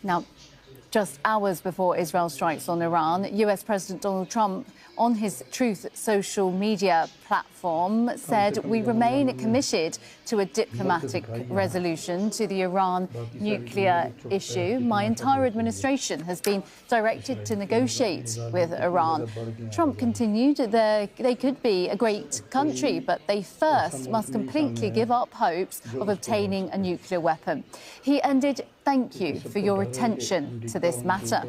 Now, just hours before Israel strikes on Iran, US President Donald Trump, on his Truth social media platform, said, "We remain committed to a diplomatic resolution to the Iran nuclear issue. My entire administration has been directed to negotiate with Iran." Trump continued they could be a great country, but they first must completely give up hopes of obtaining a nuclear weapon. He ended, "Thank you for your attention to this matter."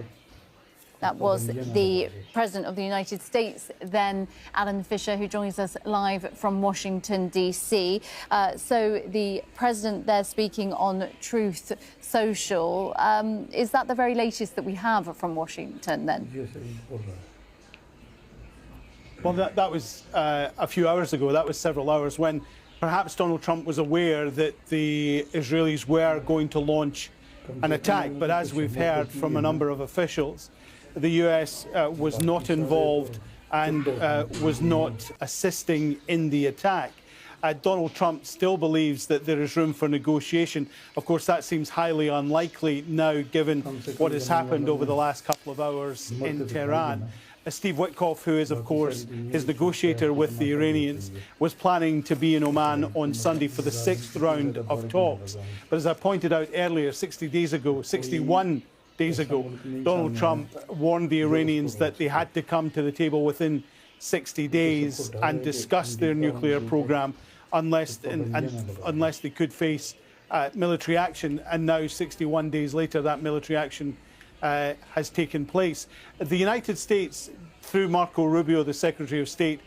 That was the President of the United States, then Alan Fisher, who joins us live from Washington, D.C. So the President there speaking on Truth Social. Is that the very latest that we have from Washington then? Well, that was a few hours ago. That was several hours when perhaps Donald Trump was aware that the Israelis were going to launch an attack. But as we've heard from a number of officials, the US was not involved and was not assisting in the attack. Donald Trump still believes that there is room for negotiation. Of course, that seems highly unlikely now, given what has happened over the last couple of hours in Tehran. Steve Witkoff, who is, of course, his negotiator with the Iranians, was planning to be in Oman on Sunday for the 6th round of talks. But as I pointed out earlier, 61 days ago, Donald Trump warned the Iranians that they had to come to the table within 60 days and discuss their nuclear program unless they could face military action. And now, 61 days later, that military action has taken place. The United States, through Marco Rubio, the Secretary of State,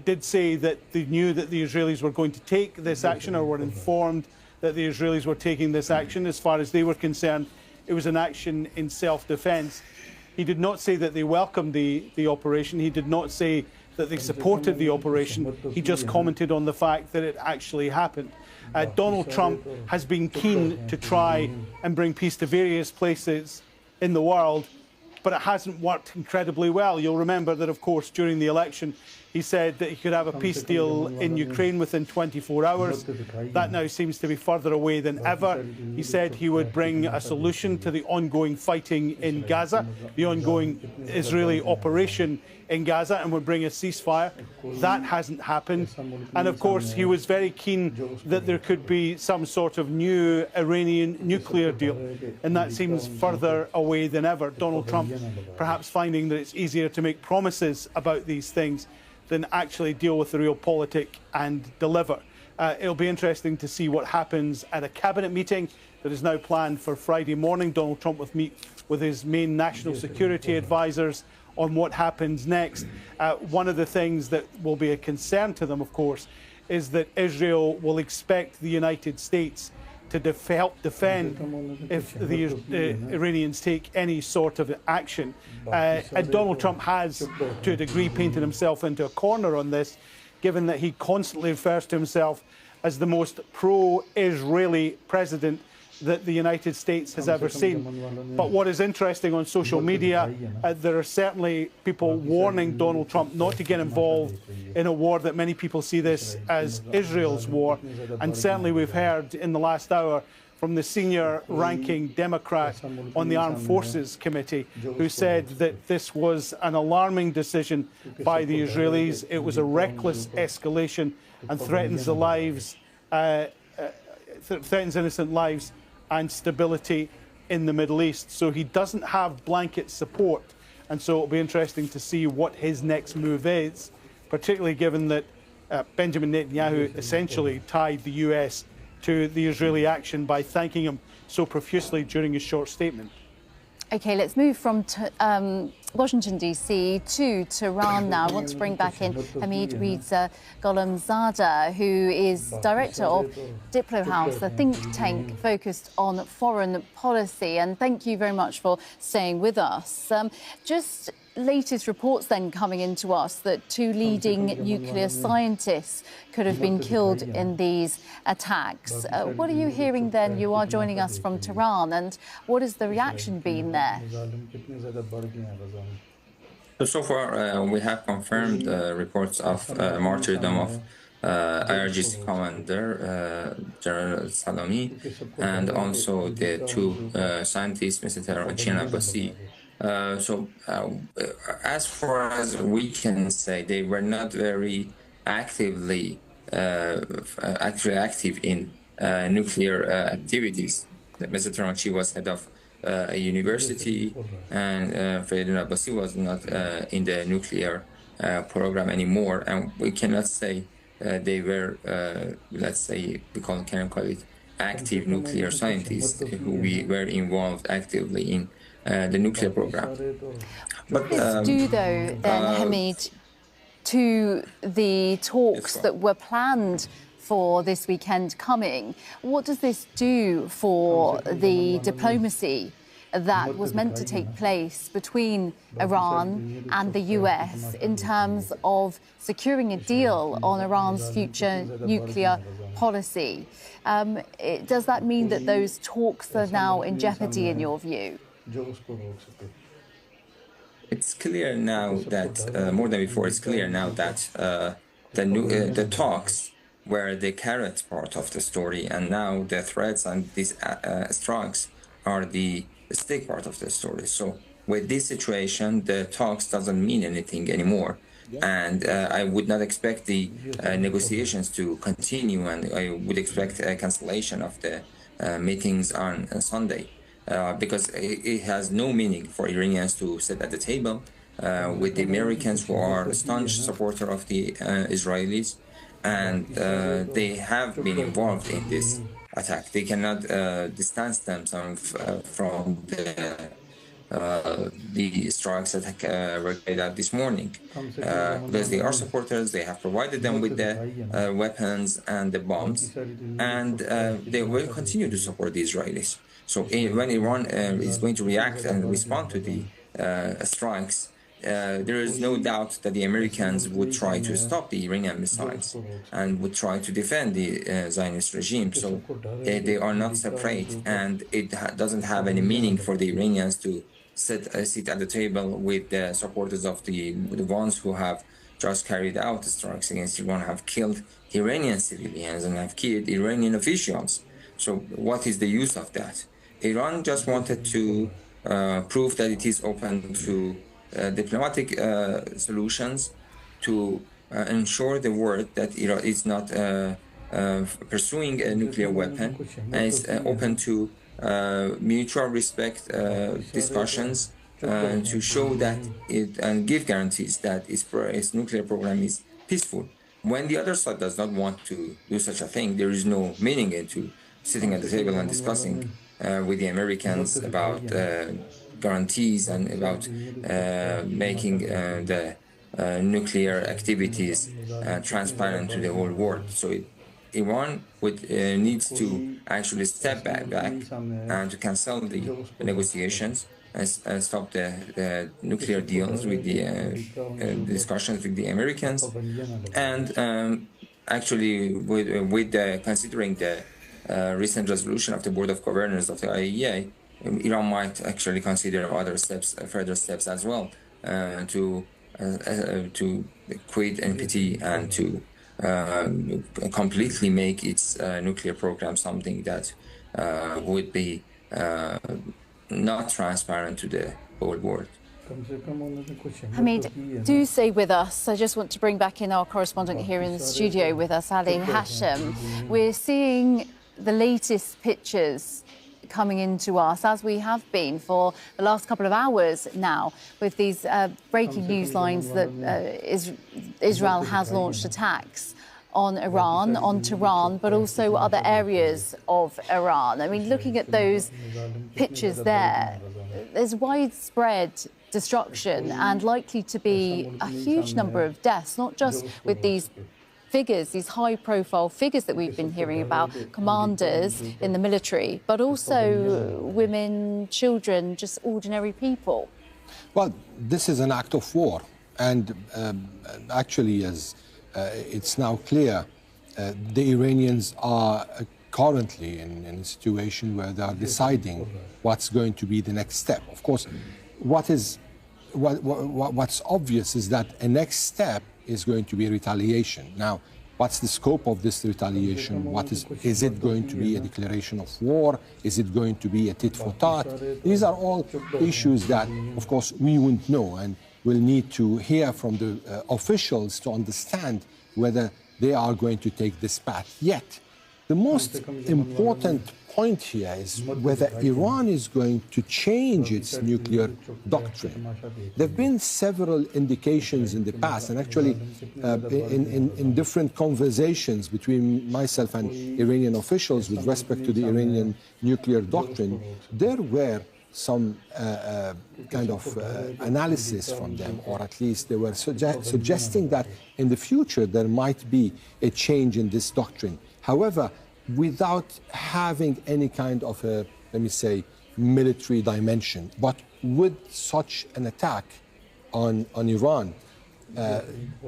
did say that they knew that the Israelis were going to take this action, or were informed that the Israelis were taking this action. As far as they were concerned, it was an action in self-defense. He did not say that they welcomed the operation. He did not say that they supported the operation. He just commented on the fact that it actually happened. Donald Trump has been keen to try and bring peace to various places in the world, but it hasn't worked incredibly well. You'll remember that, of course, during the election, he said that he could have a peace deal in Ukraine within 24 hours. That now seems to be further away than ever. He said he would bring a solution to the ongoing fighting in Gaza, the ongoing Israeli operation in Gaza, and would bring a ceasefire. That hasn't happened. And of course, he was very keen that there could be some sort of new Iranian nuclear deal. And that seems further away than ever. Donald Trump perhaps finding that it's easier to make promises about these things than actually deal with the real politic and deliver. It'll be interesting to see what happens at a cabinet meeting that is now planned for Friday morning. Donald Trump will meet with his main national security advisors on what happens next. One of the things that will be a concern to them, of course, is that Israel will expect the United States to help defend if the Iranians take any sort of action. And Donald Trump has, to a degree, painted himself into a corner on this, given that he constantly refers to himself as the most pro-Israeli president that the United States has ever seen. But what is interesting on social media, there are certainly people warning Donald Trump not to get involved in a war that many people see this as Israel's war. And certainly we've heard in the last hour from the senior ranking Democrat on the Armed Forces Committee, who said that this was an alarming decision by the Israelis. It was a reckless escalation and threatens the lives, threatens innocent lives and stability in the Middle East. So he doesn't have blanket support. And so it'll be interesting to see what his next move is, particularly given that Benjamin Netanyahu essentially tied the US to the Israeli action by thanking him so profusely during his short statement. OK, let's move from Washington, D.C. to Tehran now. I want to bring back in Hamid Reza Gholamzadeh, who is director of Diplo House, a think tank focused on foreign policy. And thank you very much for staying with us. Just latest reports then coming into us that two leading nuclear scientists could have been killed in these attacks. What are you hearing then? You are joining us from Tehran, and what has the reaction been there? So far, we have confirmed reports of martyrdom of IRGC commander, General Salami, and also the two scientists, Mr. Tarabachin and Abbasi. As far as we can say, they were not very actively actually active in nuclear activities. Mr. Taranchi was head of a university, and Ferdinand Abbasi was not in the nuclear program anymore. And we cannot say they were, let's say, can call it active nuclear scientists who were involved actively in the nuclear program. But do though, then, Hamid, to the talks that were planned for this weekend coming, what does this do for the diplomacy that was meant to take place between Iran and the US in terms of securing a deal on Iran's future nuclear policy? Does that mean that those talks are now in jeopardy, in your view? It's clear now that, more than before, it's clear now that the talks were the carrot part of the story, and now the threats and these strikes are the stick part of the story. So with this situation, the talks doesn't mean anything anymore. And I would not expect the negotiations to continue, and I would expect a cancellation of the meetings on Sunday. Because it has no meaning for Iranians to sit at the table with the Americans, who are a staunch supporter of the Israelis, and they have been involved in this attack. They cannot distance themselves from the strikes that were carried out this morning. Because they are supporters, they have provided them with the weapons and the bombs, and they will continue to support the Israelis. So when Iran is going to react and respond to the strikes, there is no doubt that the Americans would try to stop the Iranian missiles and would try to defend the Zionist regime. So they are not separate, and it doesn't have any meaning for the Iranians to sit at the table with the supporters of the ones who have just carried out the strikes against Iran, have killed Iranian civilians and have killed Iranian officials. So what is the use of that? Iran just wanted to prove that it is open to diplomatic solutions to ensure the world that Iran is not pursuing a nuclear weapon, and is open to mutual respect discussions to show that it and give guarantees that its nuclear program is peaceful. When the other side does not want to do such a thing, there is no meaning into sitting at the table and discussing with the Americans about guarantees and about making the nuclear activities transparent to the whole world. So Iran needs to actually step back and to cancel the negotiations and stop the nuclear deals with the discussions with the Americans, and actually with considering the recent resolution of the Board of Governors of the IAEA, Iran might actually consider other steps, further steps as well, to quit NPT and to completely make its nuclear program something that would be not transparent to the whole world. Hamid, do stay with us. I just want to bring back in our correspondent here in the studio with us, Ali Hashem. We're seeing the latest pictures coming into us, as we have been for the last couple of hours now, with these breaking news lines that Israel has launched attacks on Iran, on Tehran, but also other areas of Iran. I mean, looking at those pictures there, there's widespread destruction and likely to be a huge number of deaths, not just with these figures, these high-profile figures that we've been hearing about, commanders in the military, but also women, children, just ordinary people. Well, this is an act of war, and actually, as it's now clear, the Iranians are currently in a situation where they are deciding what's going to be the next step. Of course, what's obvious is that a next step is going to be retaliation. Now, What's the scope of this retaliation? Is it going to be a declaration of war? Is it going to be a tit for tat? These are all issues that, of course, we wouldn't know, and we'll need to hear from the officials to understand whether they are going to take this path. Yet, the most important point here is whether Iran is going to change its nuclear doctrine. There have been several indications in the past, and actually in different conversations between myself and Iranian officials with respect to the Iranian nuclear doctrine, there were some kind of analysis from them, or at least they were suggesting that in the future there might be a change in this doctrine. However, without having any kind of a, let me say, military dimension. But would such an attack on Iran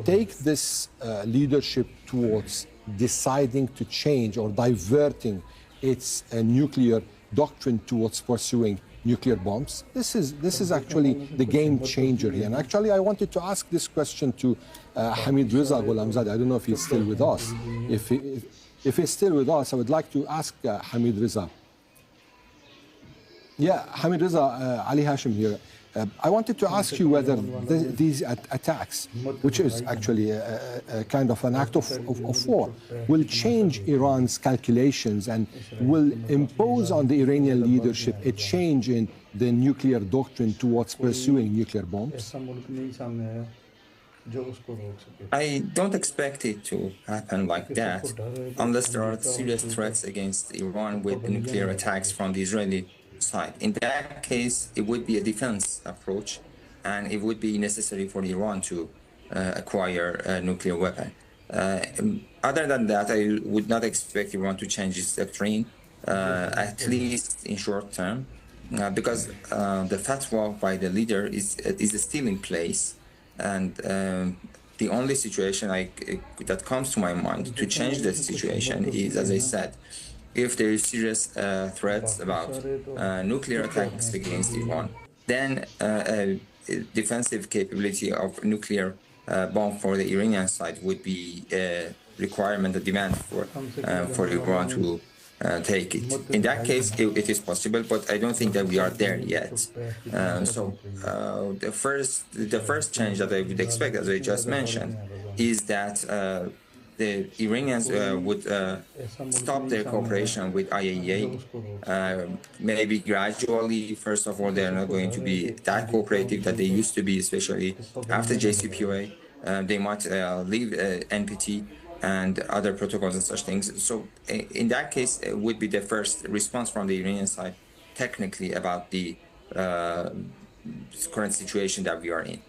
take this leadership towards deciding to change or diverting its nuclear doctrine towards pursuing nuclear bombs? This is actually the game changer here. And actually, I wanted to ask this question to Hamid Reza Gholamzadeh. I don't know if he's still with us. If he's still with us, I would like to ask Hamid Reza. Yeah, Hamid Reza, Ali Hashim here. I wanted to ask you whether these attacks, which is actually a kind of an act of war, will change Iran's calculations and will impose on the Iranian leadership a change in the nuclear doctrine towards pursuing nuclear bombs? I don't expect it to happen like that unless there are serious threats against Iran with nuclear attacks from the Israeli side. In that case, it would be a defense approach, and it would be necessary for Iran to acquire a nuclear weapon. Other than that, I would not expect Iran to change its doctrine, at least in short term, because the fatwa by the leader is still in place. And the only situation that comes to my mind to change the situation is, as I said, if there is serious threats about nuclear attacks against Iran, then a defensive capability of nuclear bomb for the Iranian side would be a requirement, a demand for Iran to take it. In that case, it is possible, but I don't think that we are there yet. The first change that I would expect, as I just mentioned, is that the Iranians would stop their cooperation with IAEA. Maybe gradually, first of all, they're not going to be that cooperative that they used to be, especially after JCPOA. They might leave NPT and other protocols and such things. So in that case, it would be the first response from the Iranian side, technically, about the current situation that we are in.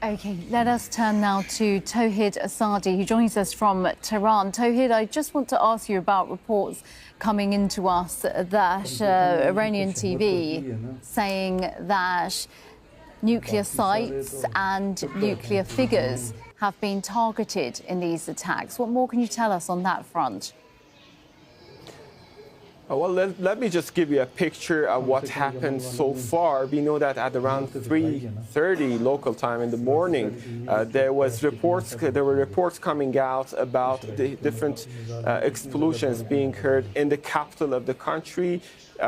Okay, let us turn now to Tawhid Asadi, who joins us from Tehran. Tawhid, I just want to ask you about reports coming into us that Iranian TV saying that nuclear sites and nuclear figures have been targeted in these attacks. What more can you tell us on that front? Well, let me just give you a picture of what happened so far. We know that at around 3:30 local time in the morning, there were reports coming out about the different explosions being heard in the capital of the country.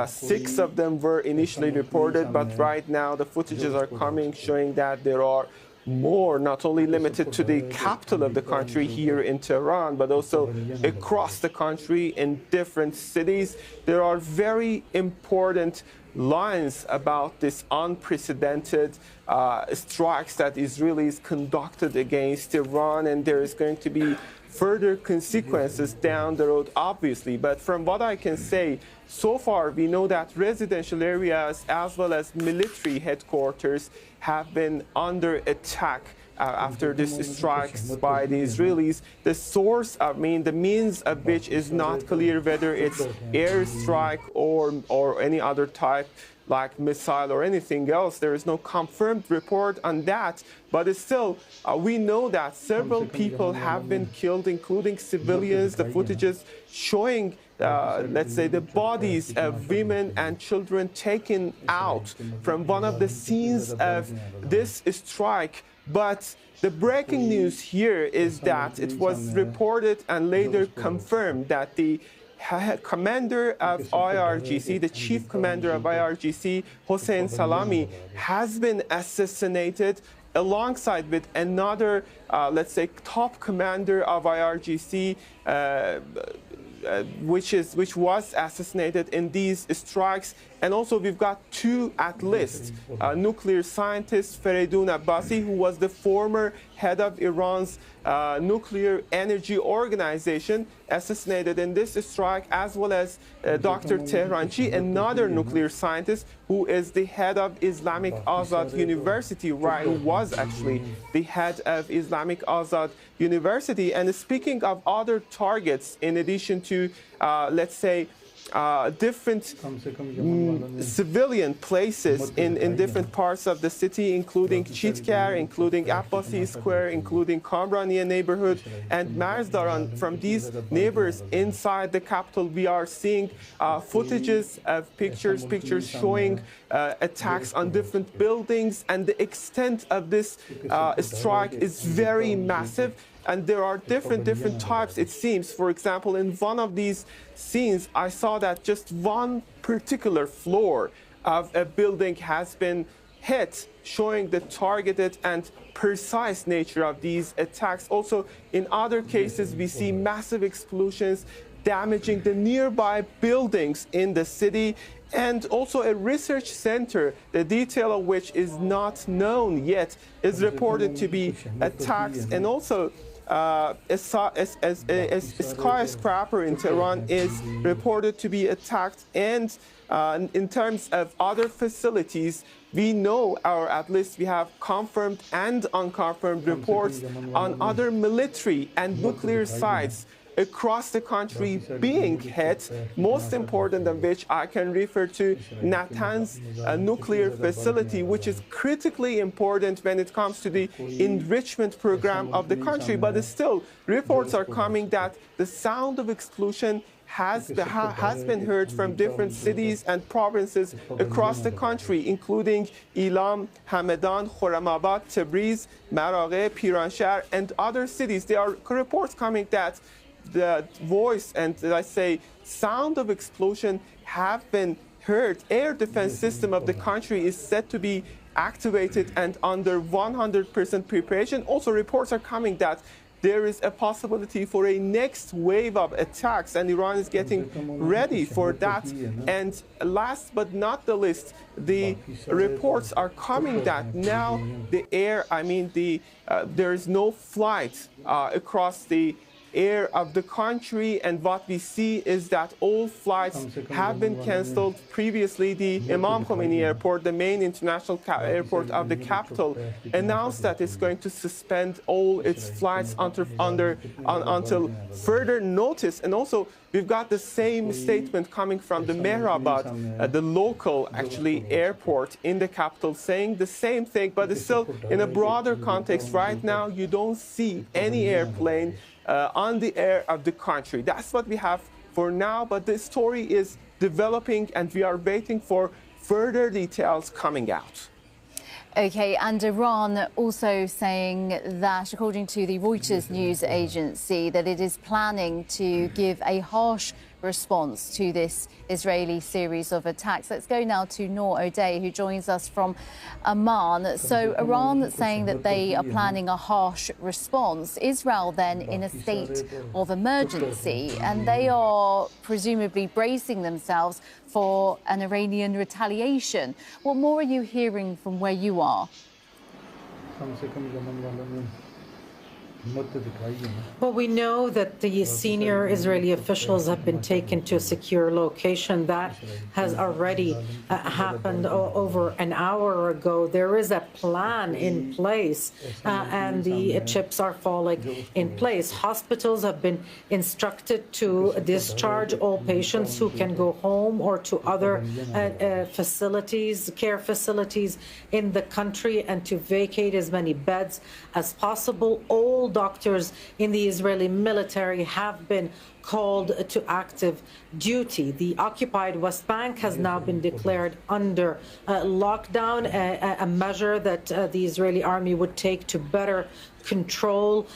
6 of them were initially reported, but right now the footages are coming showing that there are more, not only limited to the capital of the country here in Tehran, but also across the country in different cities. There are very important lines about this unprecedented strikes that Israelis conducted against Iran, and there is going to be further consequences down the road, obviously. But from what I can say, so far we know that residential areas as well as military headquarters have been under attack after these strikes by the Israelis. The source, the means of which is not clear, whether it's airstrike or any other type like missile or anything else. There is no confirmed report on that, but it's still, we know that several people have been killed, including civilians. The footages showing, let's say, the bodies of women and children taken out from one of the scenes of this strike But the breaking news here is that it was reported and later confirmed that the commander of IRGC, the chief commander of IRGC, Hossein Salami, has been assassinated alongside with another, let's say, top commander of IRGC, which was assassinated in these strikes. And also we've got two at least nuclear scientist, Feridun Abbasi, who was the former head of Iran's nuclear energy organization, assassinated in this strike, as well as Dr. Tehranchi, another nuclear scientist who is the head of Islamic Azad University, right, who was actually the head of Islamic Azad University. And speaking of other targets, in addition to, let's say, different civilian places in different parts of the city, including Chitkar, including Abbasi Square, including Kamraniya neighborhood, and Marzdaran. From these neighbors inside the capital, we are seeing footages of pictures showing attacks on different buildings, and the extent of this strike is very massive. And there are different types, it seems. For example, in one of these scenes, I saw that just one particular floor of a building has been hit, showing the targeted and precise nature of these attacks. Also, in other cases, we see massive explosions damaging the nearby buildings in the city, and also a research center, the detail of which is not known yet, is reported to be attacked. And also, a skyscraper in Tehran is reported to be attacked. And in terms of other facilities, we know, or at least we have confirmed and unconfirmed reports on other military and nuclear sites across the country being hit, most important of which I can refer to Natanz nuclear facility, which is critically important when it comes to the enrichment program of the country. But still, reports are coming that the sound of explosion has been heard from different cities and provinces across the country, including Ilam, Hamadan, Khorramabad, Tabriz, Maraghe, Piranshah, and other cities. There are reports coming that the voice and, I say, sound of explosion have been heard. Air defense system of the country is said to be activated and under 100% preparation. Also, reports are coming that there is a possibility for a next wave of attacks, and Iran is getting ready for that. And last but not the least, the reports are coming that now the air, there is no flight across the air of the country, and what we see is that all flights have been cancelled. Previously, the Imam Khomeini Airport, the main international airport of the capital, announced that it's going to suspend all its flights until further notice. And also, we've got the same statement coming from the Mehrabad, the local, actually, airport in the capital, saying the same thing, but it's still in a broader context. Right now, you don't see any airplane on the air of the country. That's what we have for now, but the story is developing and we are waiting for further details coming out. Okay, and Iran also saying that, according to the Reuters news agency, that it is planning to give a harsh response to this Israeli series of attacks. Let's go now to Noor O'Day, who joins us from Amman. So Iran saying that they are planning a harsh response. Israel then in a state of emergency, and they are presumably bracing themselves for an Iranian retaliation. What more are you hearing from where you are? Well, we know that the senior Israeli officials have been taken to a secure location. That has already happened over an hour ago. There is a plan in place, and the chips are falling in place. Hospitals have been instructed to discharge all patients who can go home or to other facilities, care facilities in the country, and to vacate as many beds as possible. All doctors in the Israeli military have been called to active duty. The occupied West Bank has now been declared under lockdown, a measure that the Israeli army would take to better control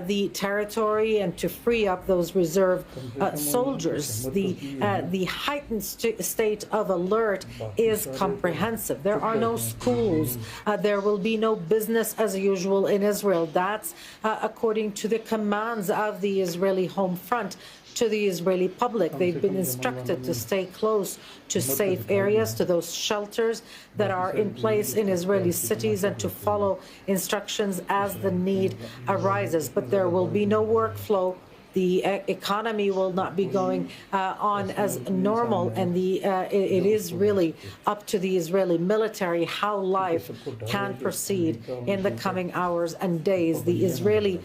the territory and to free up those reserve soldiers. The heightened state of alert is comprehensive. There are no schools. There will be no business as usual in Israel. That's according to the commands of the Israeli Home Front to the Israeli public. They've been instructed to stay close to safe areas, to those shelters that are in place in Israeli cities, and to follow instructions as the need arises. But there will be no workflow. The economy will not be going on as normal, and it is really up to the Israeli military how life can proceed in the coming hours and days. The Israeli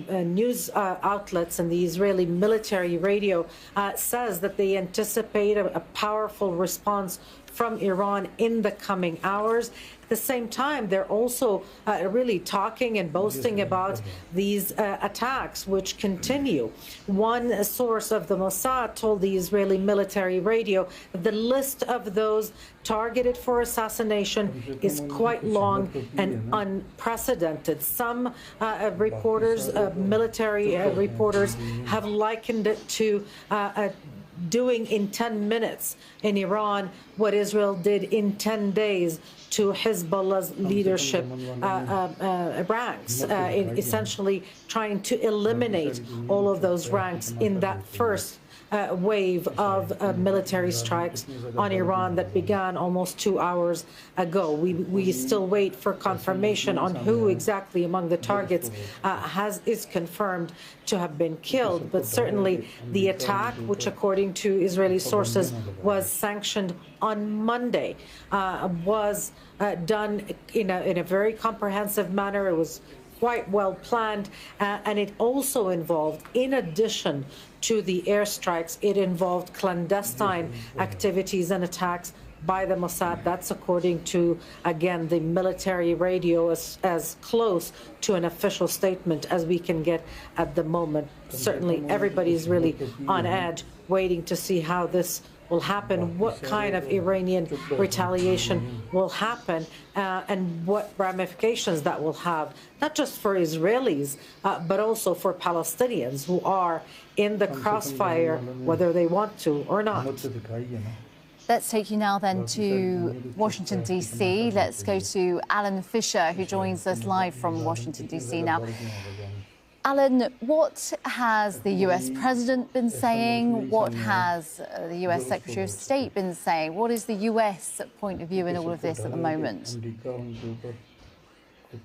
news outlets and the Israeli military radio says that they anticipate a powerful response from Iran in the coming hours. At the same time, they're also really talking and boasting about these attacks, which continue. One source of the Mossad told the Israeli military radio that the list of those targeted for assassination is quite long and unprecedented. Some reporters, military reporters, have likened it to doing in 10 minutes in Iran what Israel did in 10 days to Hezbollah's leadership ranks, in essentially trying to eliminate all of those ranks in that first wave of military strikes on Iran that began almost 2 hours ago. We still wait for confirmation on who exactly among the targets is confirmed to have been killed, but certainly the attack, which according to Israeli sources was sanctioned on Monday, was done in a very comprehensive manner. It was quite well planned, and it also involved, in addition to the airstrikes, it involved clandestine activities and attacks by the Mossad. That's according to, again, the military radio, as close to an official statement as we can get at the moment. Certainly everybody's really on edge, waiting to see how this will happen, what kind of Iranian retaliation will happen, and what ramifications that will have, not just for Israelis, but also for Palestinians who are in the crossfire, whether they want to or not. Let's take you now then to Washington, D.C. Let's go to Alan Fisher, who joins us live from Washington, D.C. now. Alan, what has the US President been saying? What has the US Secretary of State been saying? What is the US point of view in all of this at the moment?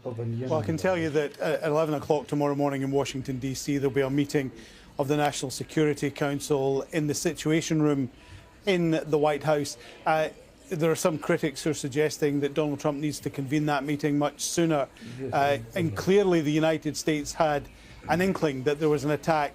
Well, I can tell you that at 11 o'clock tomorrow morning in Washington, D.C., there'll be a meeting of the National Security Council in the Situation Room in the White House. There are some critics who are suggesting that Donald Trump needs to convene that meeting much sooner. And clearly the United States had an inkling that there was an attack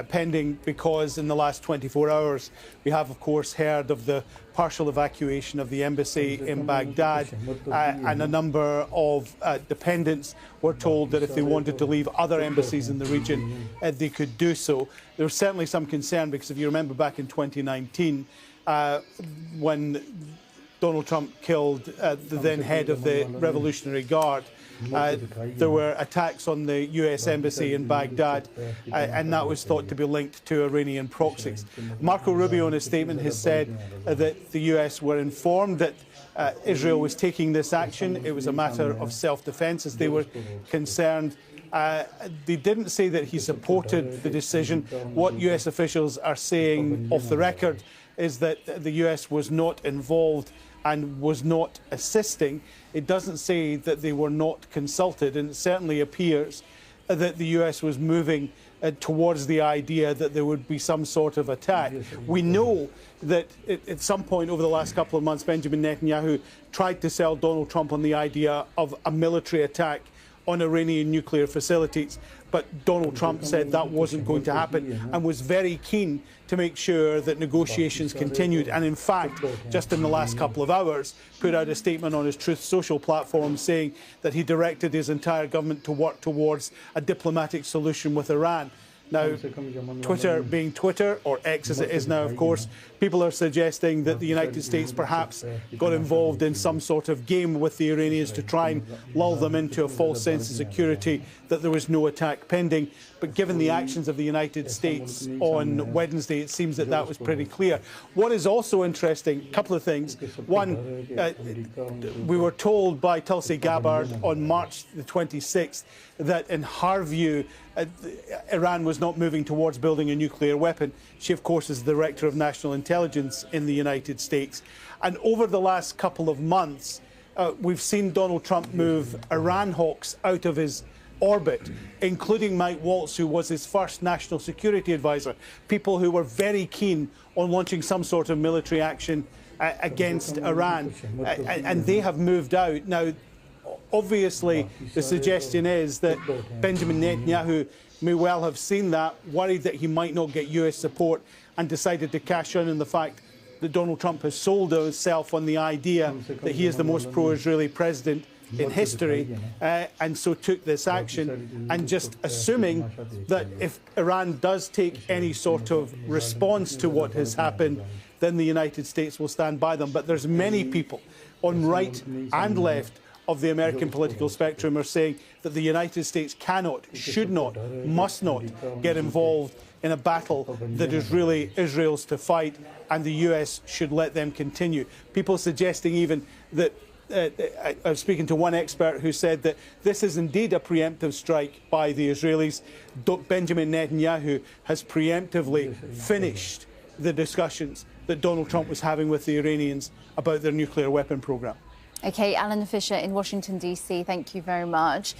pending, because in the last 24 hours we have, of course, heard of the partial evacuation of the embassy in Baghdad, and a number of dependents were told that if they wanted to leave other embassies in the region, they could do so. There was certainly some concern, because if you remember back in 2019, when Donald Trump killed the then head of the Revolutionary Guard, there were attacks on the US embassy in Baghdad, and that was thought to be linked to Iranian proxies. Marco Rubio, in his statement, has said that the US were informed that Israel was taking this action. It was a matter of self-defense, as they were concerned. They didn't say that he supported the decision. What US officials are saying off the record is that the US was not involved and was not assisting. It doesn't say that they were not consulted, and it certainly appears that the US was moving towards the idea that there would be some sort of attack. We know that at some point over the last couple of months, Benjamin Netanyahu tried to sell Donald Trump on the idea of a military attack on Iranian nuclear facilities, but Donald Trump said that wasn't going to happen and was very keen to make sure that negotiations continued, and in fact, just in the last couple of hours, put out a statement on his Truth Social platform saying that he directed his entire government to work towards a diplomatic solution with Iran. Now, Twitter being Twitter, or X as it is now, of course, people are suggesting that the United States perhaps got involved in some sort of game with the Iranians to try and lull them into a false sense of security that there was no attack pending. But given the actions of the United States on Wednesday, it seems that that was pretty clear. What is also interesting, a couple of things. One, we were told by Tulsi Gabbard on March the 26th that in her view, Iran was not moving towards building a nuclear weapon. She, of course, is the Director of National Intelligence in the United States. And over the last couple of months, we've seen Donald Trump move Iran hawks out of his orbit, including Mike Waltz, who was his first national security advisor, people who were very keen on launching some sort of military action against Iran, and they have moved out. Now, obviously, the suggestion is that Benjamin Netanyahu may well have seen that, worried that he might not get US support, and decided to cash in on the fact that Donald Trump has sold himself on the idea that he is the most pro-Israeli president in history, and so took this action, and just assuming that if Iran does take any sort of response to what has happened, then the United States will stand by them. But there's many people on right and left of the American political spectrum are saying that the United States cannot, should not, must not get involved in a battle that is really Israel's to fight, and the US should let them continue. People suggesting even that I was speaking to one expert who said that this is indeed a preemptive strike by the Israelis. Benjamin Netanyahu has preemptively finished the discussions that Donald Trump was having with the Iranians about their nuclear weapon program. OK, Alan Fisher in Washington, D.C., thank you very much.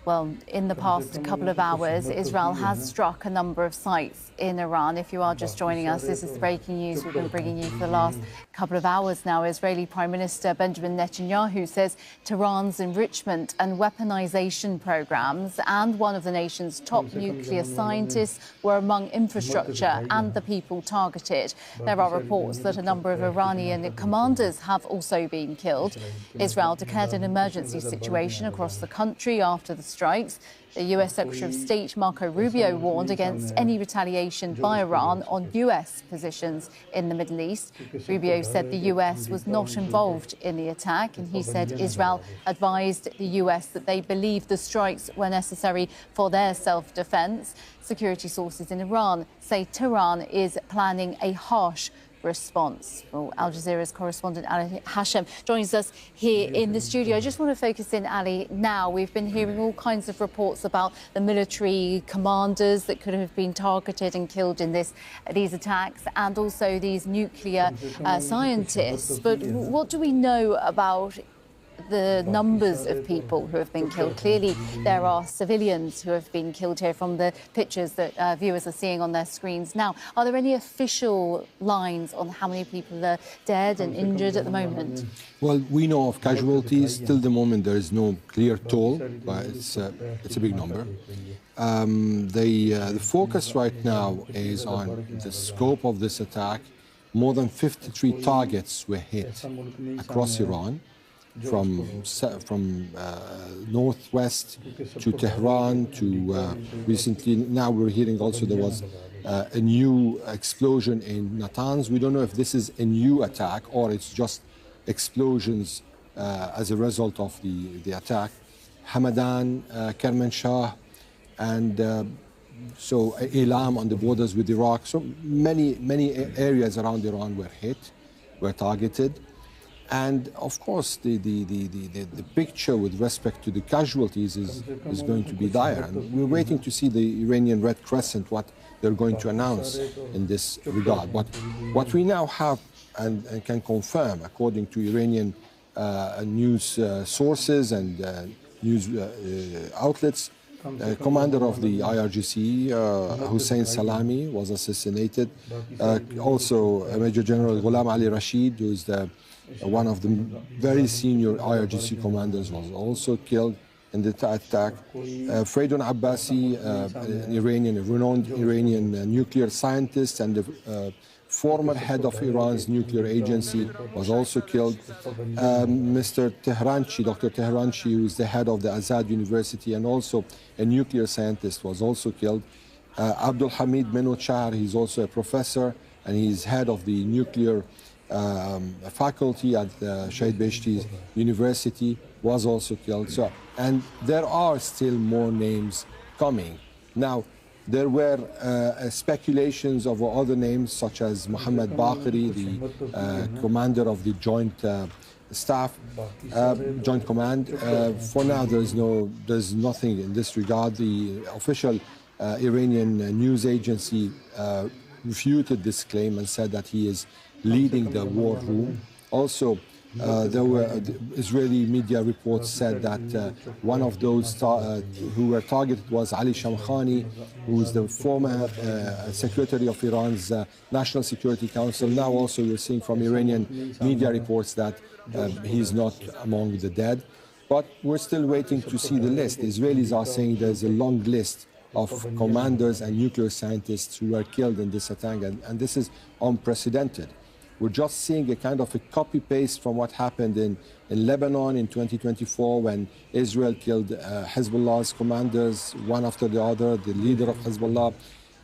Well, in the past couple of hours, Israel has struck a number of sites in Iran. If you are just joining us, this is the breaking news we've been bringing you for the last couple of hours now. Israeli Prime Minister Benjamin Netanyahu says Tehran's enrichment and weaponization programs and one of the nation's top nuclear scientists were among infrastructure and the people targeted. There are reports that a number of Iranian commanders have also been killed. Israel declared an emergency situation across the country after the strikes. The US Secretary of State Marco Rubio warned against any retaliation by Iran on US positions in the Middle East. Rubio said the US was not involved in the attack, and he said Israel advised the US that they believed the strikes were necessary for their self-defense. Security sources in Iran say Tehran is planning a harsh response. Well, Al Jazeera's correspondent Ali Hashem joins us here in the studio. I just want to focus in, Ali, now. We've been hearing all kinds of reports about the military commanders that could have been targeted and killed in these attacks, and also these nuclear scientists. But what do we know about the numbers of people who have been killed? Clearly, there are civilians who have been killed here from the pictures that viewers are seeing on their screens now. Are there any official lines on how many people are dead and injured at the moment? Well, we know of casualties. Till the moment, there is no clear toll, but it's a big number. The focus right now is on the scope of this attack. More than 53 targets were hit across Iran, from northwest to Tehran to recently. Now we're hearing also there was a new explosion in Natanz. We don't know if this is a new attack or it's just explosions as a result of the attack. Hamadan, Kermanshah, and so Elam on the borders with Iraq. So many areas around Iran were targeted. And of course, the picture with respect to the casualties is going to be dire. And we're waiting to see the Iranian Red Crescent, what they're going to announce in this regard. But what we now have and can confirm, according to Iranian news sources and news outlets, commander of the IRGC, Hussein Salami, was assassinated. Also, Major General Ghulam Ali Rashid, who is one of the very senior IRGC commanders, was also killed in the attack. Freydon Abbasi, a renowned Iranian nuclear scientist and the former head of Iran's nuclear agency, was also killed. Mr. Tehranchi, Dr. Tehranchi, who is the head of the Azad University and also a nuclear scientist, was also killed. Abdul Hamid Minochar, he's also a professor, and he's head of the nuclear faculty at Shahid Beheshti University, was also killed. So, and there are still more names coming. Now, there were speculations of other names, such as Mohammed Baqiri, the commander of the Joint Staff, Joint Command. For now, there's nothing in this regard. The official Iranian news agency refuted this claim and said that he is leading the war room. Also, the Israeli media reports said that one of those who were targeted was Ali Shamkhani, who is the former secretary of Iran's National Security Council. Now also we're seeing from Iranian media reports that he's not among the dead. But we're still waiting to see the list. The Israelis are saying there's a long list of commanders and nuclear scientists who were killed in this attack, and this is unprecedented. We're just seeing a kind of a copy-paste from what happened in Lebanon in 2024 when Israel killed Hezbollah's commanders, one after the other, the leader of Hezbollah,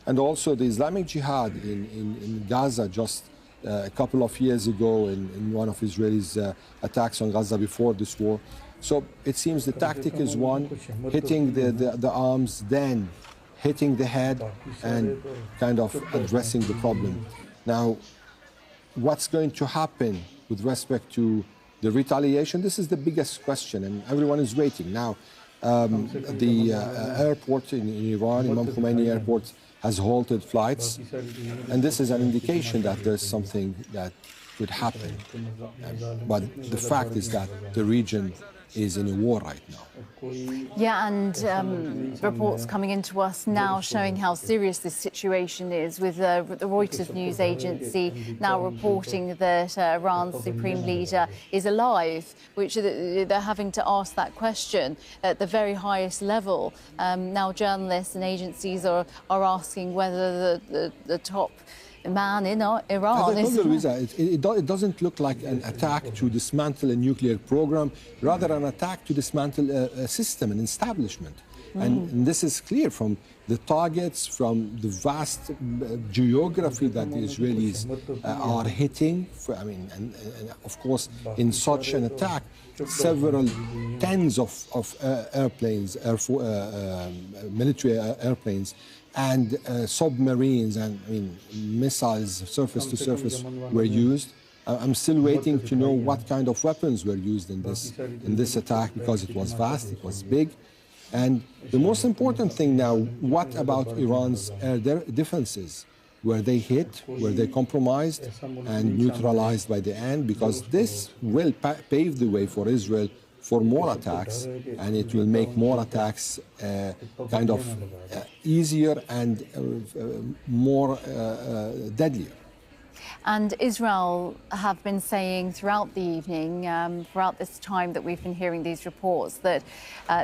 and also the Islamic Jihad in Gaza just a couple of years ago in one of Israel's attacks on Gaza before this war. So it seems the tactic is one, hitting the arms, then hitting the head and kind of addressing the problem. Now, what's going to happen with respect to the retaliation? This is the biggest question, and everyone is waiting. Now, the airport in Iran, Imam Khomeini Airport, has halted flights, and this is an indication that there's something that could happen. But the fact is that the region is in a war right now. Yeah, and reports coming into us now showing how serious this situation is, with the Reuters news agency now reporting that Iran's supreme leader is alive, which they're having to ask that question at the very highest level. Now journalists and agencies are asking whether the top man in Iran is... Louisa, it doesn't look like an attack to dismantle a nuclear program, rather an attack to dismantle a system, an establishment. And this is clear from the targets, from the vast geography that the Israelis are hitting. And of course, in such an attack, several tens of airplanes, military airplanes, and submarines and missiles, surface to surface, were used. I'm still waiting to know what kind of weapons were used in this attack, because it was vast, it was big. And the most important thing now, what about Iran's air defenses? Were they hit? Were they compromised and neutralized by the end? Because this will pave the way for Israel for more attacks, and it will make more attacks kind of easier and more deadlier. And Israel have been saying throughout the evening, throughout this time that we've been hearing these reports, that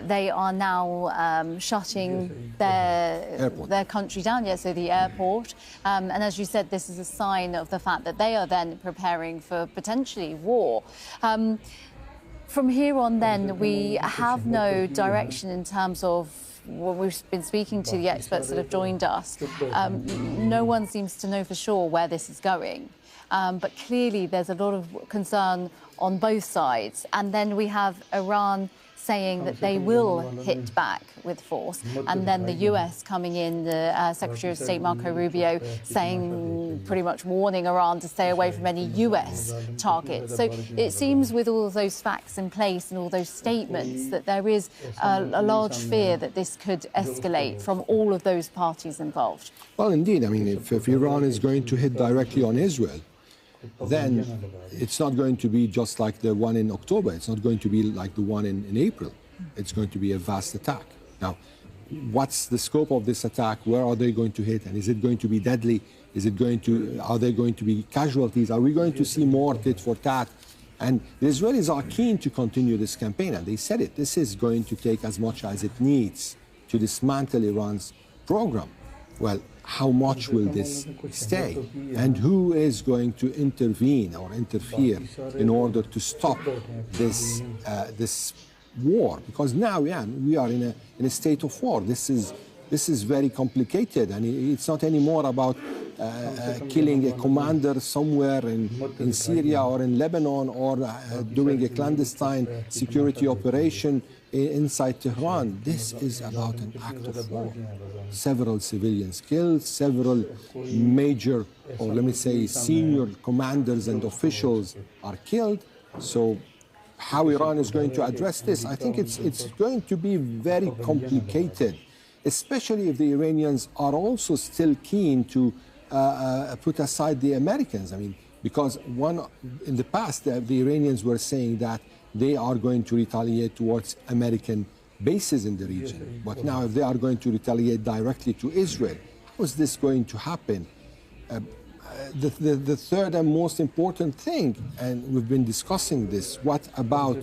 they are now shutting their country down, so the airport. And as you said, this is a sign of the fact that they are then preparing for potentially war. From here on then, we have no direction in terms of, well, we've been speaking to the experts that have joined us. No one seems to know for sure where this is going. But clearly there's a lot of concern on both sides. And then we have Iran saying that they will hit back with force. And then the US coming in, the Secretary of State Marco Rubio saying, pretty much warning Iran to stay away from any US targets. So it seems with all of those facts in place and all those statements that there is a large fear that this could escalate from all of those parties involved. Well, indeed. If Iran is going to hit directly on Israel, then it's not going to be just like the one in October. It's not going to be like the one in April. It's going to be a vast attack. Now, what's the scope of this attack? Where are they going to hit? And is it going to be deadly? Are there going to be casualties? Are we going to see more tit for tat? And the Israelis are keen to continue this campaign, and they said it. This is going to take as much as it needs to dismantle Iran's program. Well, how much will this stay? And who is going to intervene or interfere in order to stop this war? Because now, we are in a state of war. This is this is very complicated, and it's not anymore about killing a commander somewhere in Syria or in Lebanon, or doing a clandestine security operation inside Tehran. This is about an act of war. Several civilians killed, several major, or let me say senior commanders and officials are killed. So how Iran is going to address this, I think it's going to be very complicated, especially if the Iranians are also still keen to put aside the Americans. I mean, because in the past, the Iranians were saying that they are going to retaliate towards American bases in the region. But now if they are going to retaliate directly to Israel, how is this going to happen? The third and most important thing, and we've been discussing this, what about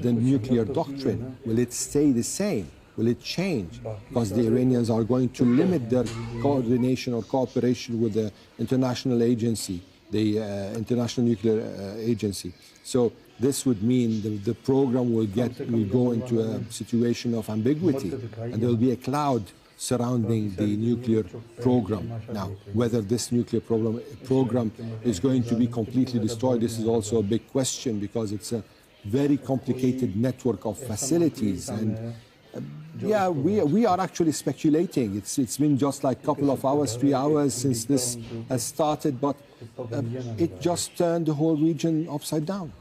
the nuclear doctrine? Will it stay the same? Will it change? Because the Iranians are going to limit their coordination or cooperation with the international agency, the International Nuclear Agency. So this would mean the program will go into a situation of ambiguity, and there will be a cloud surrounding the nuclear program. Now, whether this nuclear program is going to be completely destroyed, this is also a big question, because it's a very complicated network of facilities. And yeah, we are actually speculating. It's been just like a couple of hours, 3 hours since this has started, but it just turned the whole region upside down.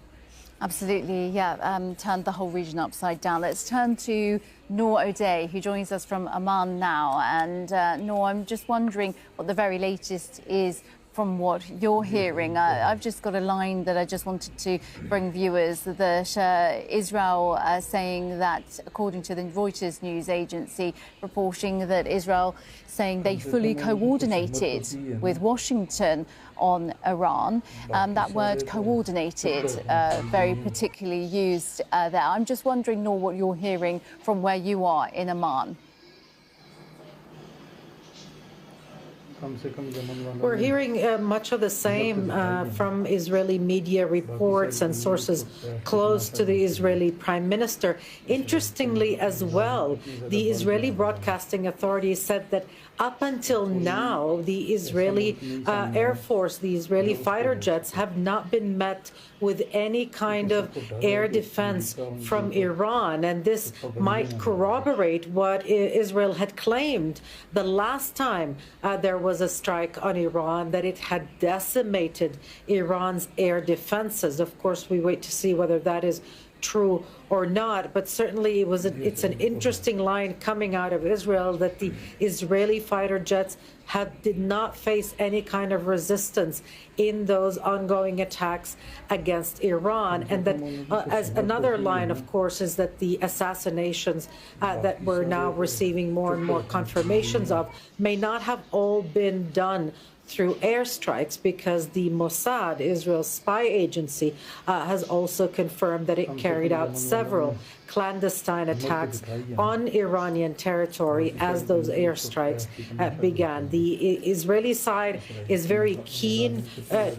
Absolutely, yeah, turned the whole region upside down. Let's turn to Noor O'Day, who joins us from Amman now. And Noor, I'm just wondering what the very latest is from what you're hearing. I've just got a line that I just wanted to bring viewers. Israel saying that, according to the Reuters news agency, reporting that Israel saying they fully coordinated with Washington on Iran. That word coordinated, very particularly used there. I'm just wondering, Noor, what you're hearing from where you are in Amman. We're hearing much of the same from Israeli media reports and sources close to the Israeli Prime Minister. Interestingly as well, the Israeli Broadcasting Authority said that up until now, the Israeli Air Force, the Israeli fighter jets, have not been met with any kind of air defense from Iran. And this might corroborate what Israel had claimed the last time there was a strike on Iran, that it had decimated Iran's air defenses. Of course, we wait to see whether that is true or not, but certainly it's an interesting line coming out of Israel that the Israeli fighter jets did not face any kind of resistance in those ongoing attacks against Iran. And that as another line, of course, is that the assassinations that we're now receiving more and more confirmations of may not have all been done through airstrikes, because the Mossad, Israel's spy agency, has also confirmed that it carried out several clandestine attacks on Iranian territory as those airstrikes began. The Israeli side is very keen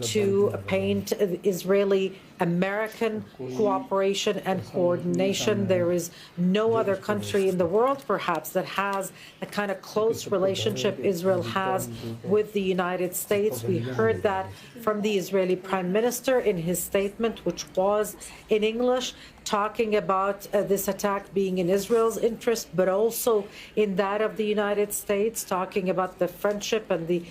to paint Israeli American cooperation and coordination. There is no other country in the world, perhaps, that has the kind of close relationship Israel has with the United States. We heard that from the Israeli Prime Minister in his statement, which was in English, talking about this attack being in Israel's interest, but also in that of the United States, talking about the friendship and the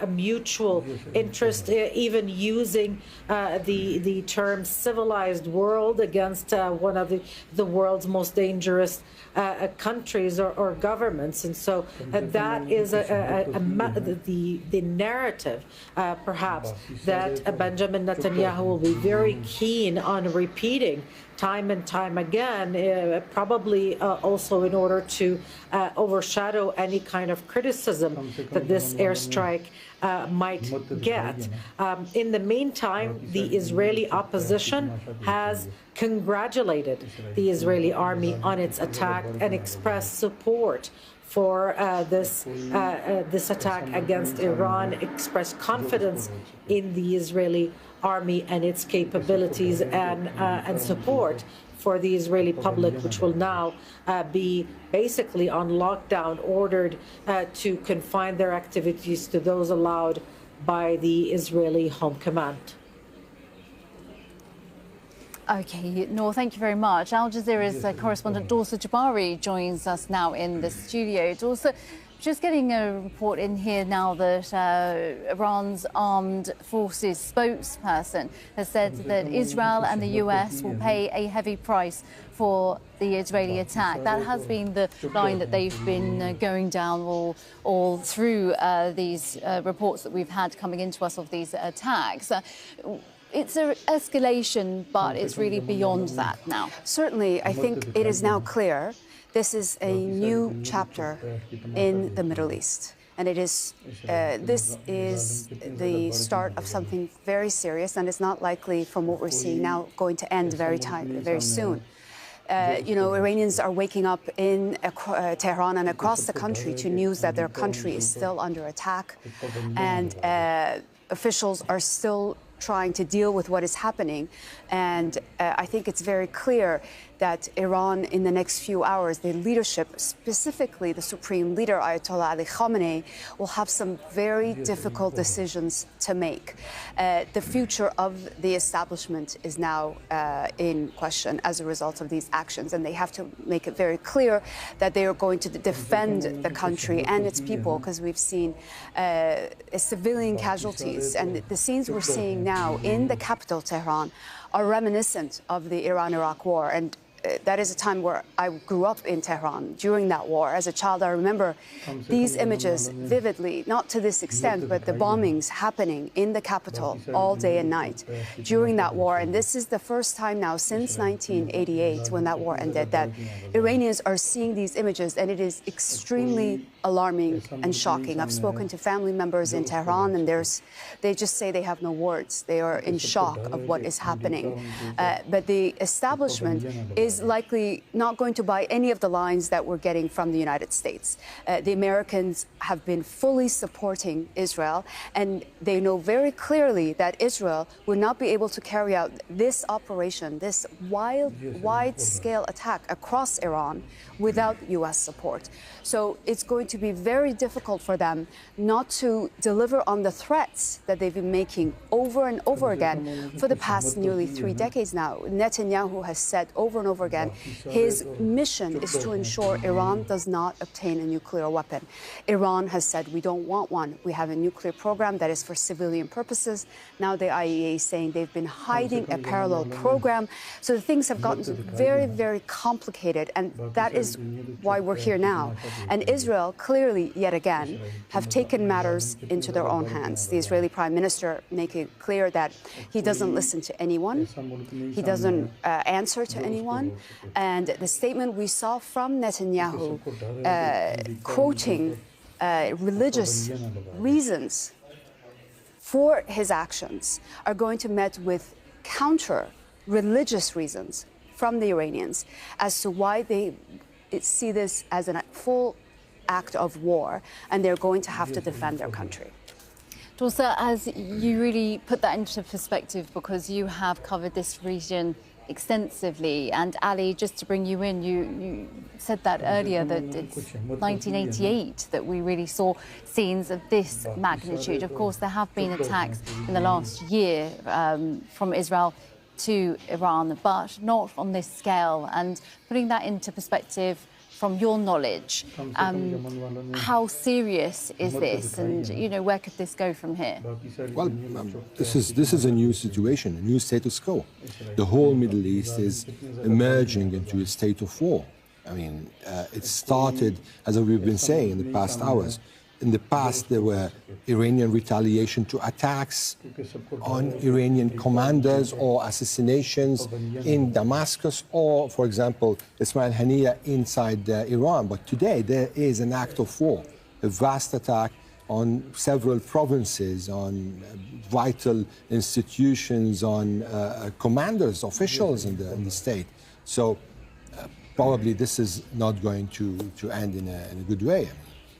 mutual interest, even using the term civilized world against one of the world's most dangerous countries or governments. And so that is the narrative, perhaps, that Benjamin Netanyahu will be very keen on repeating time and time again, probably also in order to overshadow any kind of criticism that this airstrike might get. In the meantime, the Israeli opposition has congratulated the Israeli army on its attack and expressed support for this attack against Iran, expressed confidence in the Israeli army and its capabilities and support for the Israeli public, which will now be basically on lockdown, ordered to confine their activities to those allowed by the Israeli Home Command. Okay, Noor, thank you very much. Al Jazeera's correspondent Dorsa Jabari joins us now in the studio. Dorsa, just getting a report in here now that Iran's armed forces spokesperson has said that Israel and the US will pay a heavy price for the Israeli attack. That has been the line that they've been going down all through these reports that we've had coming into us of these attacks. It's an escalation, but it's really beyond that now. Certainly, I think it is now clear this is a new chapter in the Middle East. And it is, this is the start of something very serious, and it's not likely, from what we're seeing now, going to end very soon. Iranians are waking up in Tehran and across the country to news that their country is still under attack, and officials are still trying to deal with what is happening. And I think it's very clear that Iran, in the next few hours, the leadership, specifically the Supreme Leader, Ayatollah Ali Khamenei, will have some very difficult decisions to make. The future of the establishment is now in question as a result of these actions, and they have to make it very clear that they are going to defend the country and its people, because we've seen civilian casualties, and the scenes we're seeing now in the capital, Tehran, are reminiscent of the Iran-Iraq war. And that is a time where I grew up in Tehran during that war. As a child, I remember these images vividly, not to this extent, but the bombings happening in the capital all day and night during that war. And this is the first time now since 1988, when that war ended, that Iranians are seeing these images, and it is extremely alarming and shocking. I've spoken to family members in Tehran, and they just say they have no words. They are in shock of what is happening. But the establishment is likely not going to buy any of the lines that we're getting from the United States. The Americans have been fully supporting Israel, and they know very clearly that Israel would not be able to carry out this operation, this wide-scale attack across Iran without U.S. support. So it's going to be very difficult for them not to deliver on the threats that they've been making over and over again for the past nearly 3 decades now. Netanyahu has said over and over again, his mission is to ensure Iran does not obtain a nuclear weapon. Iran has said, we don't want one. We have a nuclear program that is for civilian purposes. Now the IAEA is saying they've been hiding a parallel program. So things have gotten very, very complicated, and that is why we're here now. And Israel clearly, yet again, have taken matters into their own hands. The Israeli Prime Minister making it clear that he doesn't listen to anyone, he doesn't answer to anyone. And the statement we saw from Netanyahu quoting religious reasons for his actions are going to be met with counter-religious reasons from the Iranians as to why they see this as a full act of war, and they're going to have to defend their country. Dorsa, as you really put that into perspective, because you have covered this region extensively, and Ali, just to bring you in, you said that earlier, that it's 1988 that we really saw scenes of this magnitude. Of course, there have been attacks in the last year from Israel to Iran, but not on this scale. And putting that into perspective from your knowledge, how serious is this, and where could this go from here? Well, this is a new situation, a new status quo. The whole Middle East is emerging into a state of war. I mean, it started, as we've been saying in the past hours. In the past, there were Iranian retaliation to attacks on Iranian commanders or assassinations in Damascus or, for example, Ismail Haniyeh inside Iran. But today, there is an act of war, a vast attack on several provinces, on vital institutions, on commanders, officials in the state. So probably this is not going to end in a good way. I mean,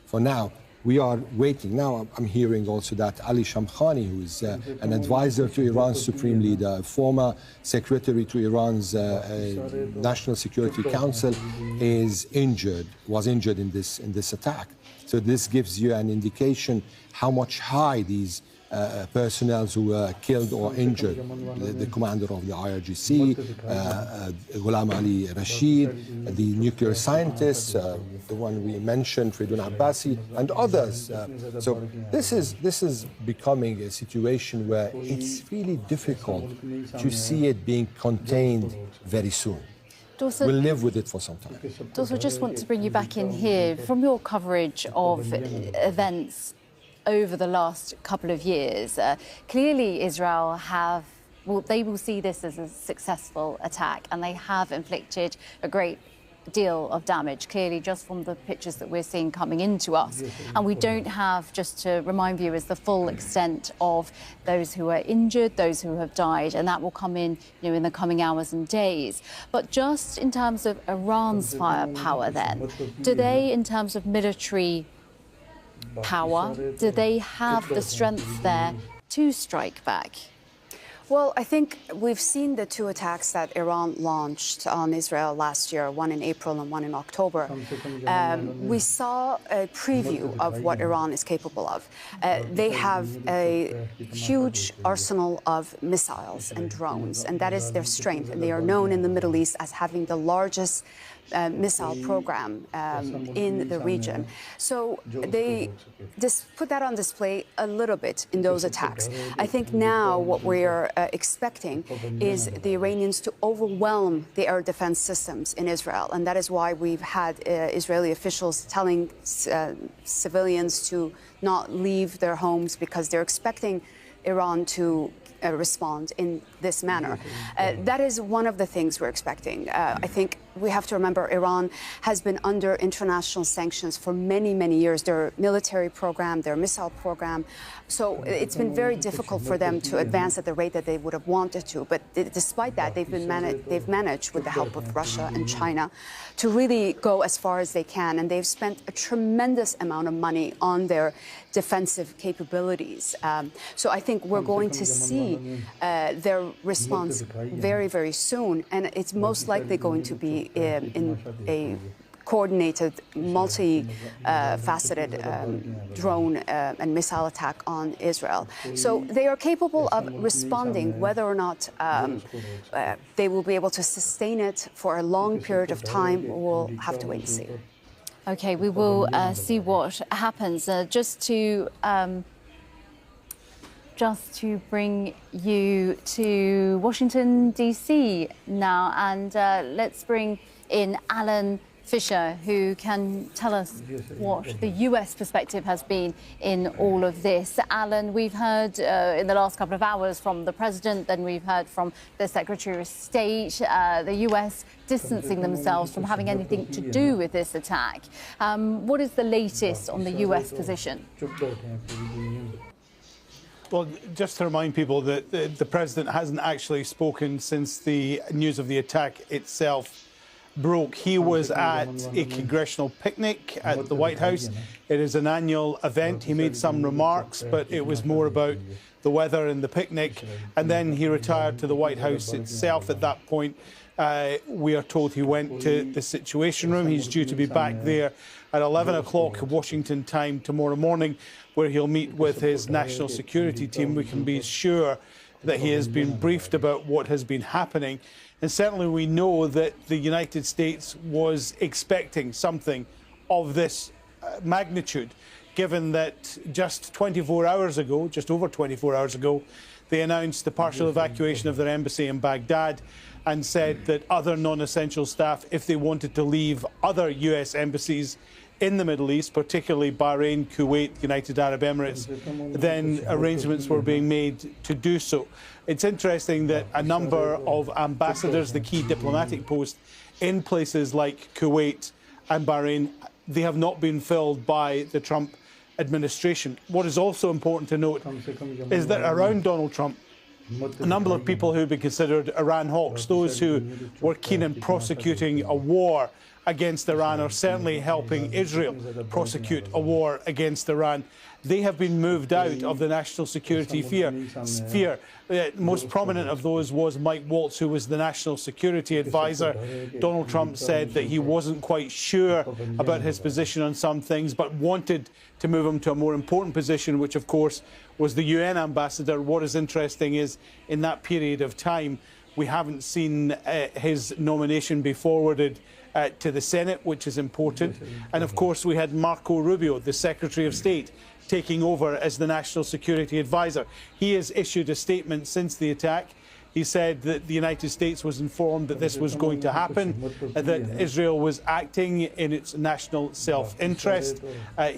for now, we are waiting. Now I'm hearing also that Ali Shamkhani, who is an advisor to Iran's supreme leader, a former secretary to Iran's National Security Council, was injured in this attack. So this gives you an indication how much high these personnel who were killed or injured, the commander of the IRGC, Ghulam Ali Rashid, the nuclear scientists, the one we mentioned, Fridun Abbasi, and others. So this is becoming a situation where it's really difficult to see it being contained very soon. We'll live with it for some time. I just want to bring you back in here. From your coverage of events over the last couple of years, clearly Israel they will see this as a successful attack, and they have inflicted a great deal of damage, clearly just from the pictures that we're seeing coming into us. And we don't have, just to remind viewers, the full extent of those who are injured, those who have died, and that will come in, in the coming hours and days. But just in terms of Iran's firepower then, do they, in terms of military power, do they have the strength there to strike back? Well, I think we've seen the two attacks that Iran launched on Israel last year, one in April and one in October. We saw a preview of what Iran is capable of. They have a huge arsenal of missiles and drones, and that is their strength. And they are known in the Middle East as having the largest missile program in the region. So they just put that on display a little bit in those attacks. I think now what we're expecting is the Iranians to overwhelm the air defense systems in Israel. And that is why we've had Israeli officials telling civilians to not leave their homes, because they're expecting Iran to respond in this manner. That is one of the things we're expecting. I think we have to remember Iran has been under international sanctions for many, many years. Their military program, their missile program. So it's been very difficult for them to advance at the rate that they would have wanted to. But despite that, they've managed, with the help of Russia and China, to really go as far as they can. And they've spent a tremendous amount of money on their defensive capabilities. So I think we're going to see their response very, very soon. And it's most likely going to be in a coordinated, multi-faceted drone and missile attack on Israel. So they are capable of responding. Whether or not they will be able to sustain it for a long period of time, we'll have to wait and see. Okay, we will see what happens. Just to bring you to Washington, D.C. now, and let's bring in Alan Fisher, who can tell us what the US perspective has been in all of this. Alan, we've heard in the last couple of hours from the President, then we've heard from the Secretary of State, the US distancing themselves from having anything to do with this attack. What is the latest on the US position? Well, just to remind people that the President hasn't actually spoken since the news of the attack itself broke. He was at a congressional picnic at the White House. It is an annual event. He made some remarks, but it was more about the weather and the picnic. And then he retired to the White House itself. At that point, we are told he went to the Situation Room. He's due to be back there at 11 o'clock Washington time tomorrow morning, where he'll meet with his national security team. We can be sure that he has been briefed about what has been happening. And certainly we know that the United States was expecting something of this magnitude, given that just 24 hours ago, just over 24 hours ago, they announced the partial evacuation of their embassy in Baghdad and said that other non-essential staff, if they wanted to leave other US embassies in the Middle East, particularly Bahrain, Kuwait, United Arab Emirates, then arrangements were being made to do so. It's interesting that a number of ambassadors, the key diplomatic posts in places like Kuwait and Bahrain, they have not been filled by the Trump administration. What is also important to note is that around Donald Trump, a number of people who have been considered Iran hawks, those who were keen in prosecuting a war against Iran, or certainly helping Israel prosecute a war against Iran. They have been moved out of the national security sphere. Most prominent of those was Mike Waltz, who was the national security advisor. Donald Trump said that he wasn't quite sure about his position on some things, but wanted to move him to a more important position, which of course was the UN ambassador. What is interesting is in that period of time, we haven't seen his nomination be forwarded to the Senate, which is important. And of course, we had Marco Rubio, the Secretary of State, taking over as the National Security Advisor. He has issued a statement since the attack. He said that the United States was informed that this was going to happen, that Israel was acting in its national self-interest.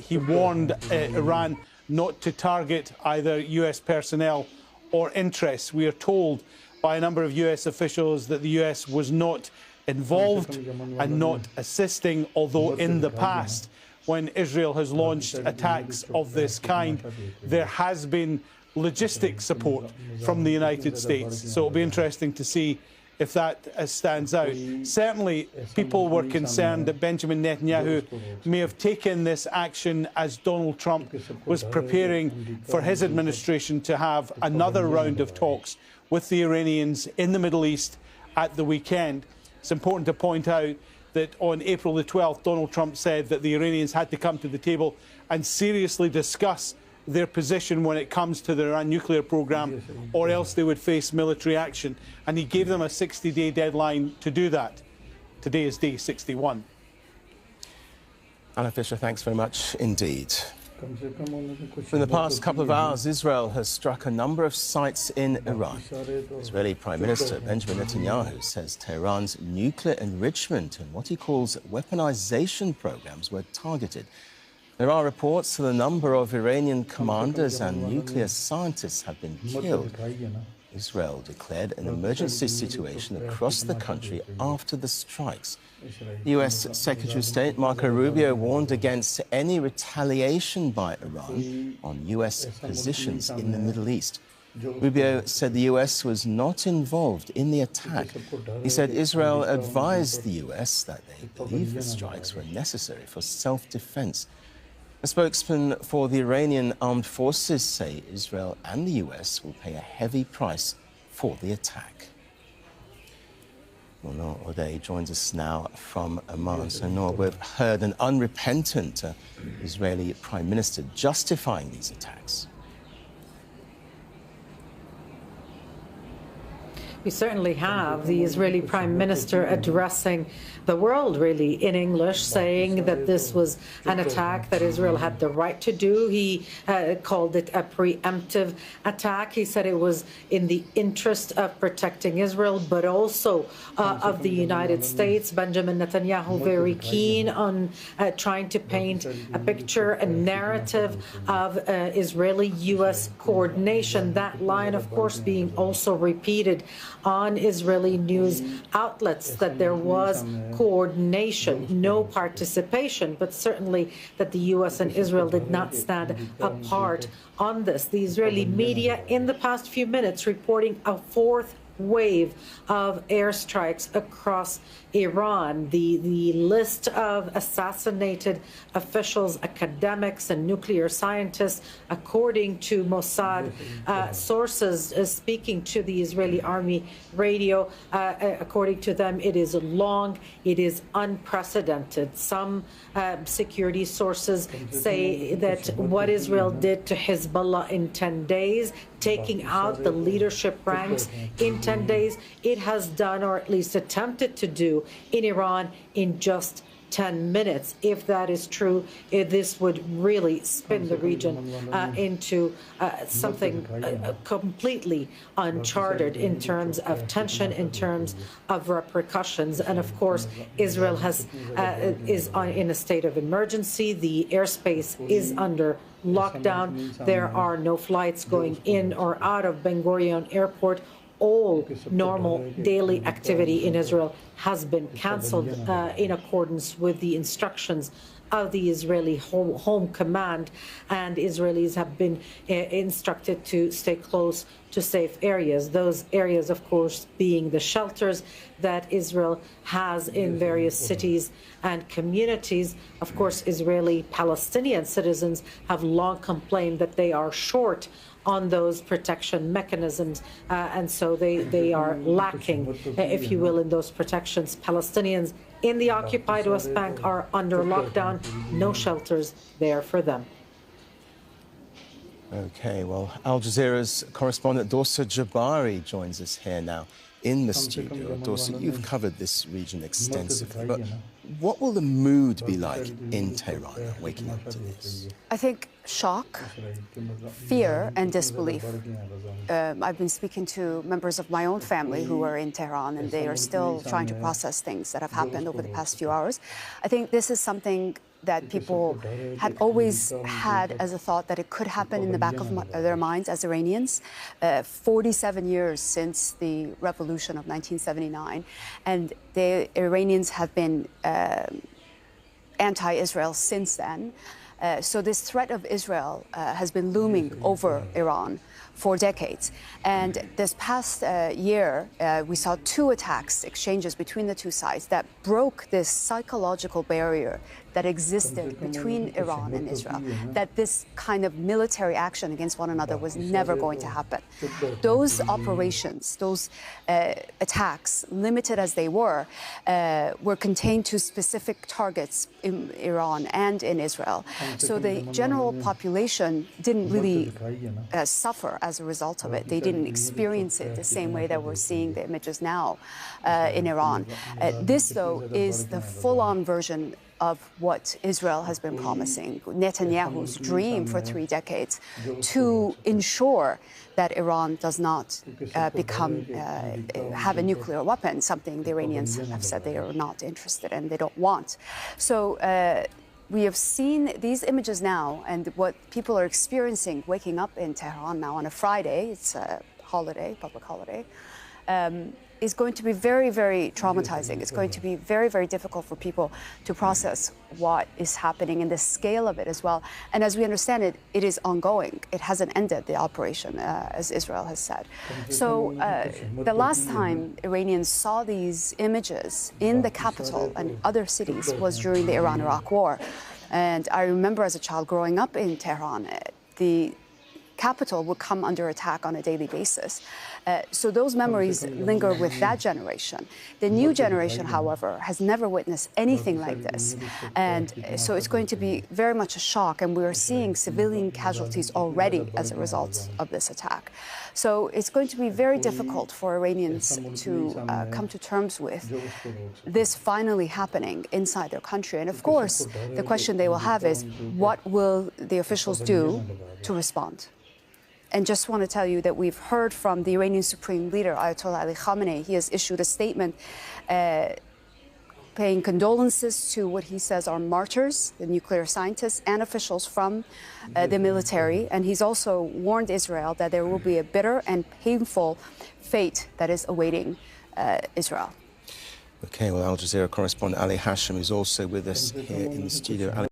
He warned Iran not to target either US personnel or interests. We are told by a number of US officials that the US was not involved and not assisting, although in the past, when Israel has launched attacks of this kind, there has been logistic support from the United States. So it'll be interesting to see if that stands out. Certainly, people were concerned that Benjamin Netanyahu may have taken this action as Donald Trump was preparing for his administration to have another round of talks with the Iranians in the Middle East at the weekend. It's important to point out that on April the 12th, Donald Trump said that the Iranians had to come to the table and seriously discuss their position when it comes to the Iran nuclear program, or else they would face military action. And he gave them a 60-day deadline to do that. Today is day 61. Alan Fisher, thanks very much indeed. In the past couple of hours, Israel has struck a number of sites in Iran. Israeli Prime Minister Benjamin Netanyahu says Tehran's nuclear enrichment and what he calls weaponization programs were targeted. There are reports that a number of Iranian commanders and nuclear scientists have been killed. Israel declared an emergency situation across the country after the strikes. The US Secretary of State Marco Rubio warned against any retaliation by Iran on US positions in the Middle East. Rubio said the US was not involved in the attack. He said Israel advised the US that they believe the strikes were necessary for self-defense. A spokesman for the Iranian armed forces say Israel and the US will pay a heavy price for the attack. Well, Noor O'Day joins us now from Oman. So, Noor, we've heard an unrepentant Israeli Prime Minister justifying these attacks. We certainly have the Israeli Prime Minister addressing the world, really, in English, saying that this was an attack that Israel had the right to do. He called it a preemptive attack. He said it was in the interest of protecting Israel, but also of the United States. Benjamin Netanyahu very keen on trying to paint a picture, a narrative of Israeli-U.S. coordination. That line, of course, being also repeated on Israeli news outlets, that there was coordination, no participation, but certainly that the U.S. and Israel did not stand apart on this. The Israeli media in the past few minutes reporting a fourth wave of airstrikes across Iran. The list of assassinated officials, academics, and nuclear scientists, according to Mossad sources speaking to the Israeli Army radio, according to them, it is long, it is unprecedented. Some security sources say that what Israel did to Hezbollah in 10 days, taking out the leadership ranks in 10 days, it has done, or at least attempted to do, in Iran in just 10 minutes. If that is true, this would really spin the region into something completely uncharted in terms of tension, in terms of repercussions. And of course, Israel is in a state of emergency. The airspace is under lockdown. There are no flights going in or out of Ben Gurion Airport. All normal daily activity in Israel has been cancelled in accordance with the instructions of the Israeli Home Command, and Israelis have been instructed to stay close to to safe areas. Those areas, of course, being the shelters that Israel has in various cities and communities. Of course, Israeli Palestinian citizens have long complained that they are short on those protection mechanisms, and so they are lacking, if you will, in those protections. Palestinians in the occupied West Bank are under lockdown, no shelters there for them. Okay, well, Al Jazeera's correspondent Dorsa Jabari joins us here now in the studio. Dorsa, you've covered this region extensively, but what will the mood be like in Tehran waking up to this? I think shock, fear, and disbelief. I've been speaking to members of my own family who are in Tehran, and they are still trying to process things that have happened over the past few hours. I think this is something that people had always had as a thought that it could happen in the back of their minds as Iranians. 47 years since the revolution of 1979, and the Iranians have been anti-Israel since then. So this threat of Israel has been looming over Iran for decades. And this past year, we saw two attacks, exchanges between the two sides that broke this psychological barrier that existed between Iran and Israel, that this kind of military action against one another was never going to happen. Those operations, those attacks, limited as they were contained to specific targets in Iran and in Israel. So the general population didn't really suffer as a result of it. They didn't experience it the same way that we're seeing the images now in Iran. This, though, is the full-on version of what Israel has been promising, Netanyahu's dream for 3 decades, to ensure that Iran does not have a nuclear weapon, something the Iranians have said they are not interested in, they don't want. So we have seen these images now, and what people are experiencing waking up in Tehran now on a Friday, it's a holiday, public holiday, is going to be very, very traumatizing. It's going to be very, very difficult for people to process what is happening and the scale of it as well. And as we understand it, it is ongoing. It hasn't ended, the operation, as Israel has said. So the last time Iranians saw these images in the capital and other cities was during the Iran-Iraq War. And I remember as a child growing up in Tehran, the capital would come under attack on a daily basis. So those memories linger with that generation. The new generation, however, has never witnessed anything like this. And so it's going to be very much a shock. And we're seeing civilian casualties already as a result of this attack. So it's going to be very difficult for Iranians to come to terms with this finally happening inside their country. And of course, the question they will have is, what will the officials do to respond? And just want to tell you that we've heard from the Iranian Supreme Leader, Ayatollah Ali Khamenei. He has issued a statement paying condolences to what he says are martyrs, the nuclear scientists and officials from the military. And he's also warned Israel that there will be a bitter and painful fate that is awaiting Israel. Okay, well, Al Jazeera correspondent Ali Hashim is also with us here in the studio. Ali